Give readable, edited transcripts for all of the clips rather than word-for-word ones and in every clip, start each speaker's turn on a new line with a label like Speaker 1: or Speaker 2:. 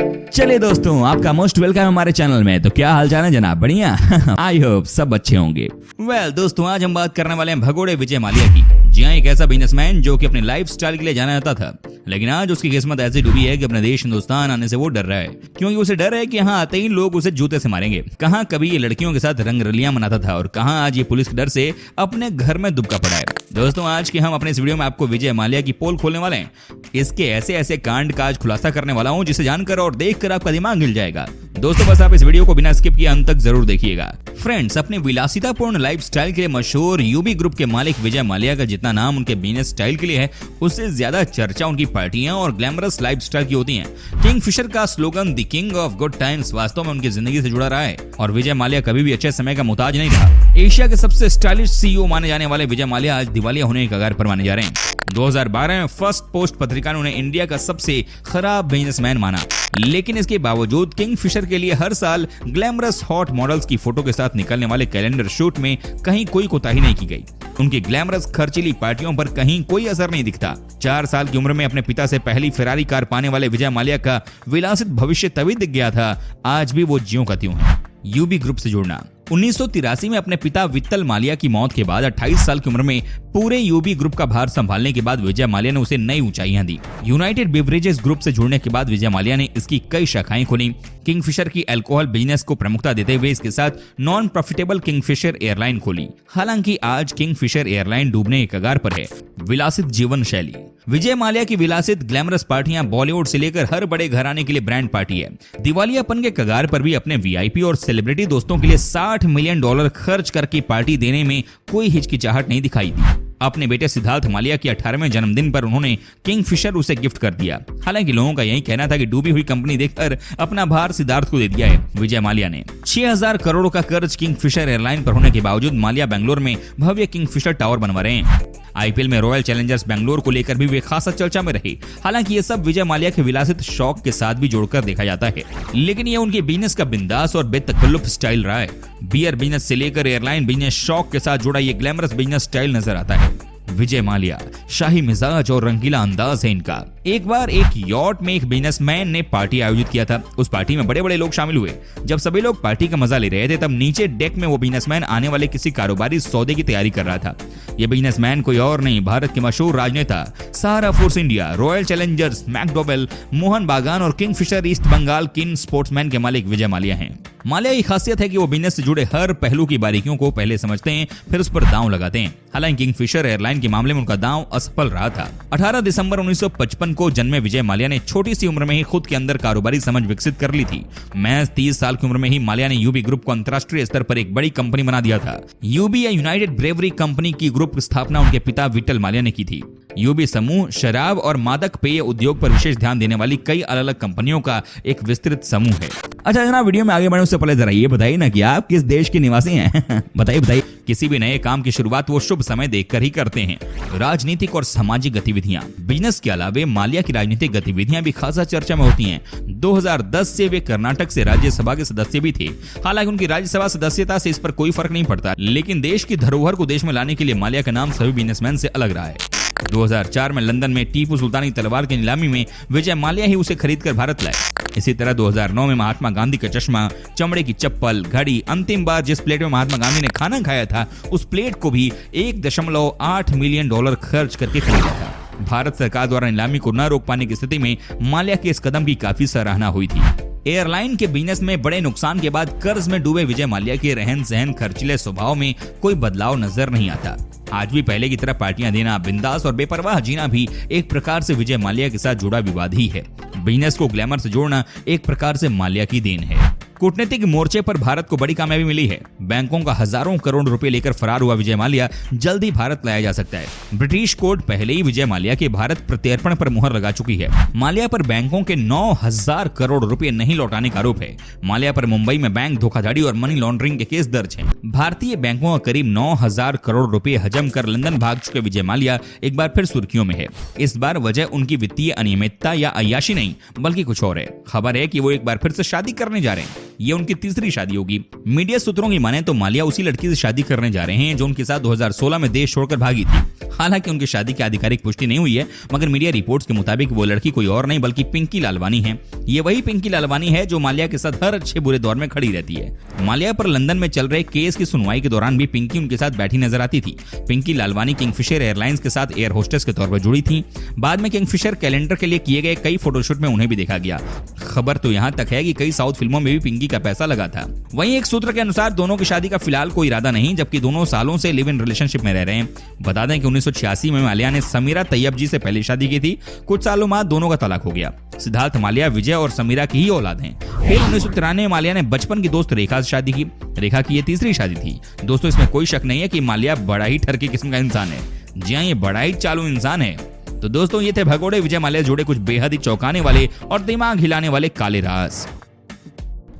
Speaker 1: चलिए दोस्तों, आपका मोस्ट वेलकम हमारे चैनल में। तो क्या हाल चाल है जनाब? बढ़िया। आई होप सब अच्छे होंगे। वेल दोस्तों, आज हम बात करने वाले हैं भगोड़े विजय माल्या की। जी हाँ, एक ऐसा बिजनेसमैन जो कि अपने लाइफस्टाइल के लिए जाना जाता था, लेकिन आज उसकी किस्मत ऐसी डूबी है कि अपने देश हिंदुस्तान आने से वो डर रहा है, क्योंकि उसे डर है कि यहाँ आते ही लोग उसे जूते से मारेंगे। कहाँ कभी ये लड़कियों के साथ रंगरलियां मनाता था और कहाँ आज ये पुलिस के डर से अपने घर में दुबका पड़ा है। दोस्तों, आज के हम अपने इस वीडियो में आपको विजय माल्या की पोल खोलने वाले हैं। इसके ऐसे ऐसे कांड का आज खुलासा करने वाला हूँ जिसे जानकर और देखकर आपका दिमाग हिल जाएगा। दोस्तों, बस आप इस वीडियो को बिना स्किप किए अंत तक जरूर देखिएगा। फ्रेंड्स, अपने विलासितापूर्ण लाइफस्टाइल के लिए मशहूर यूबी ग्रुप के मालिक विजय माल्या का जितना नाम उनके बिजनेस स्टाइल के लिए है, उससे ज्यादा चर्चा उनकी पार्टियां और ग्लैमरस लाइफस्टाइल की होती हैं। किंगफिशर का slogan the king of good times वास्तव में उनकी जिंदगी से जुड़ा रहा है और विजय माल्या कभी भी अच्छे समय का मुहताज नहीं था। एशिया के सबसे स्टाइलिश सीईओ माने जाने वाले विजय माल्या आज दिवालिया होने के कगार पर माने जा रहे हैं। 2012 में फर्स्ट पोस्ट पत्रिका ने उन्हें इंडिया का सबसे खराब बिजनेसमैन माना, लेकिन इसके बावजूद किंगफिशर के लिए हर साल ग्लैमरस हॉट मॉडल्स की फोटो के साथ निकलने वाले कैलेंडर शूट में कहीं कोई कोताही नहीं की गई। उनकी ग्लैमरस खर्चीली पार्टियों पर कहीं कोई असर नहीं दिखता। 4 साल की उम्र में अपने पिता से पहली फेरारी कार पाने वाले विजय माल्या का विलासित भविष्य तभी दिख गया था, आज भी वो ज्यों का त्यों है। यूबी ग्रुप से जुड़ना। 1983 में अपने पिता वित्तल माल्या की मौत के बाद 28 साल की उम्र में पूरे यूबी ग्रुप का भार संभालने के बाद विजय माल्या ने उसे नई ऊंचाइयां दी। यूनाइटेड बेवरेजेस ग्रुप से जुड़ने के बाद विजय माल्या ने इसकी कई शाखाएं खोली। किंगफिशर की अल्कोहल बिजनेस को प्रमुखता देते हुए इसके साथ नॉन प्रॉफिटेबल किंगफिशर एयरलाइन खोली। हालांकि आज किंगफिशर एयरलाइन डूबने के कगार पर है। विलासित जीवन शैली। विजय माल्या की विलासित ग्लैमरस पार्टियां बॉलीवुड से लेकर हर बड़े घराने के लिए ब्रांड पार्टी है। दिवालियापन के कगार पर भी अपने वीआईपी और सेलिब्रिटी दोस्तों के लिए $60 मिलियन खर्च करके पार्टी देने में कोई हिचकिचाहट नहीं दिखाई दी। अपने बेटे सिद्धार्थ माल्या की 18वें जन्मदिन पर उन्होंने किंगफिशर उसे गिफ्ट कर दिया। हालांकि लोगों का यही कहना था कि डूबी हुई कंपनी देखकर अपना भार सिद्धार्थ को दे दिया है। विजय माल्या ने 6000 करोड़ का कर्ज किंगफिशर एयरलाइन पर होने के बावजूद माल्या बेंगलोर में भव्य किंगफिशर टावर बनवा रहे हैं। आईपीएल में रॉयल चैलेंजर्स बेंगलोर को लेकर भी वे खासा चर्चा में रहे। हालांकि ये सब विजय माल्या के विलासित शौक के साथ भी जोड़कर देखा जाता है, लेकिन ये उनके बिजनेस का बिंदास और बेतकल्लुफ स्टाइल रहा है। बियर बिजनेस से लेकर एयरलाइन बिजनेस शौक के साथ जुड़ा ये ग्लैमरस बिजनेस स्टाइल नजर आता है। विजय माल्या, शाही मिजाज और रंगीला अंदाज है इनका। एक बार एक यॉट में एक बिजनेसमैन ने पार्टी आयोजित किया था। उस पार्टी में बड़े बड़े लोग शामिल हुए। जब सभी लोग पार्टी का मजा ले रहे थे, तब नीचे डेक में वो बिजनेसमैन आने वाले किसी कारोबारी सौदे की तैयारी कर रहा था। ये बिजनेसमैन कोई और नहीं, भारत के मशहूर राजनेता Sahara force India, Royal Challengers, McDowell, Mohan Bagan और किंगफिशर ईस्ट बंगाल किन स्पोर्ट्समैन के मालिक विजय माल्या हैं। माल्या की खासियत है कि वो बिजनेस से जुड़े हर पहलू की बारीकियों को पहले समझते हैं, फिर उस पर दांव लगाते हैं। हालांकि किंगफिशर एयरलाइन के मामले में उनका दांव असफल रहा था। 18 दिसंबर 1955 को जन्मे विजय माल्या ने छोटी सी उम्र में ही खुद के अंदर कारोबारी समझ विकसित कर ली थी। महज 30 साल की उम्र में ही माल्या ने यूबी ग्रुप को अंतर्राष्ट्रीय स्तर पर एक बड़ी कंपनी बना दिया था। यूबी या यूनाइटेड ब्रेवरी कंपनी की ग्रुप स्थापना उनके पिता विट्ठल माल्या ने की थी। यूबी समूह शराब और मादक पेय उद्योग पर विशेष ध्यान देने वाली कई अलग अलग कंपनियों का एक विस्तृत समूह है। अच्छा जनाब, वीडियो में आगे बढ़ने से पहले जरा ये बताइए ना कि आप किस देश के निवासी हैं? बताइए। किसी भी नए काम की शुरुआत वो शुभ समय देखकर ही करते हैं। राजनीतिक और सामाजिक गतिविधियां। बिजनेस के अलावा माल्या की राजनीतिक गतिविधियां भी खासा चर्चा में होती हैं। 2010 से वे कर्नाटक से राज्यसभा के सदस्य भी थे। हालांकि उनकी राज्यसभा सदस्यता से इस पर कोई फर्क नहीं पड़ता, लेकिन देश की धरोहर को देश में लाने के लिए माल्या का नाम सभी बिजनेसमैन से अलग रहा है। 2004 में लंदन में टीपू सुल्तान की तलवार की नीलामी में विजय माल्या ही उसे खरीदकर भारत लाए। इसी तरह 2009 में महात्मा गांधी का चश्मा, चमड़े की चप्पल, घड़ी, अंतिम बार जिस प्लेट में महात्मा गांधी ने खाना खाया था उस प्लेट को भी $1.8 मिलियन खर्च करके खरीदा था। भारत सरकार द्वारा नीलामी को न रोक पाने की स्थिति में माल्या के इस कदम की काफी सराहना हुई थी। एयरलाइन के बिजनेस में बड़े नुकसान के बाद कर्ज में डूबे विजय माल्या के रहन सहन, खर्चीले स्वभाव में कोई बदलाव नजर नहीं आता। आज भी पहले की तरह पार्टियां देना, बिंदास और बेपरवाह जीना भी एक प्रकार से विजय माल्या के साथ जुड़ा विवाद ही है। बिजनेस को ग्लैमर से जोड़ना एक प्रकार से माल्या की देन है। कूटनीतिक मोर्चे पर भारत को बड़ी कामयाबी मिली है। बैंकों का हजारों करोड़ रुपए लेकर फरार हुआ विजय माल्या जल्द ही भारत लाया जा सकता है। ब्रिटिश कोर्ट पहले ही विजय माल्या के भारत प्रत्यर्पण पर मुहर लगा चुकी है। माल्या पर बैंकों के 9000 करोड़ रुपए नहीं लौटाने का आरोप है। माल्या पर मुंबई में बैंक धोखाधड़ी और मनी लॉन्ड्रिंग के केस दर्ज हैं। भारतीय बैंकों का करीब 9000 करोड़ रुपए हजम कर लंदन भाग चुके विजय माल्या एक बार फिर सुर्खियों में है। इस बार वजह उनकी वित्तीय अनियमितता या अय्याशी नहीं बल्कि कुछ और है। खबर है कि वो एक बार फिर से शादी करने जा रहे हैं। ये उनकी तीसरी शादी होगी। मीडिया सूत्रों की माने तो माल्या उसी लड़की से शादी करने जा रहे हैं जो उनके साथ 2016 में देश छोड़कर भागी थी। हालांकि उनकी शादी की आधिकारिक पुष्टि नहीं हुई है, मगर मीडिया रिपोर्ट्स के मुताबिक वो लड़की कोई और नहीं बल्कि पिंकी लालवानी है। ये वही पिंकी लालवानी है जो माल्या के साथ हर अच्छे बुरे दौर में खड़ी रहती है। माल्या पर लंदन में चल रहे केस की सुनवाई के दौरान भी पिंकी उनके साथ बैठी नजर आती थी। पिंकी लालवानी किंगफिशर एयरलाइंस के साथ एयर होस्टेस के तौर पर जुड़ी थी। बाद में किंगफिशर कैलेंडर के लिए किए गए कई फोटोशूट में उन्हें भी देखा गया। खबर तो यहाँ तक है कि कई साउथ फिल्मों में भी पिंकी का पैसा लगा था। वहीं एक सूत्र के अनुसार दोनों की शादी का फिलहाल कोई इरादा नहीं, जबकि दोनों सालों से लिव इन रिलेशनशिप में रह रहे हैं। बता दें कि 1986 में माल्या ने समीरा तैयब जी से पहले शादी की थी। कुछ सालों बाद दोनों का तलाक हो गया। सिद्धार्थ माल्या विजय और समीरा की ही औलाद हैं। फिर 1993 में माल्या ने बचपन की दोस्त रेखा से शादी की। रेखा की ये तीसरी शादी थी। दोस्तों, इसमें कोई शक नहीं है कि माल्या बड़ा ही ठरकी किस्म का इंसान है। जी हाँ, ये बड़ा ही चालू इंसान है। तो दोस्तों, ये थे भगोड़े विजय माल्या जुड़े कुछ बेहद ही चौंकाने वाले और दिमाग हिलाने वाले काले राज।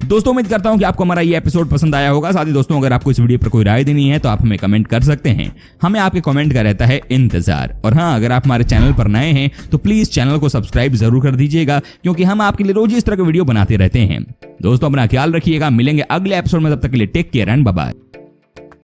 Speaker 1: दोस्तों, उम्मीद करता हूं कि आपको हमारा ये एपिसोड पसंद आया होगा। साथ ही दोस्तों, अगर आपको इस वीडियो पर कोई राय देनी है तो आप हमें कमेंट कर सकते हैं। हमें आपके कमेंट का रहता है इंतजार। और हाँ, अगर आप हमारे चैनल पर नए हैं तो प्लीज चैनल को सब्सक्राइब जरूर कर दीजिएगा, क्योंकि हम आपके लिए रोज इस तरह के वीडियो बनाते रहते हैं। दोस्तों, अपना ख्याल रखिएगा। मिलेंगे अगले एपिसोड में, तब तक के लिए take care and bye bye.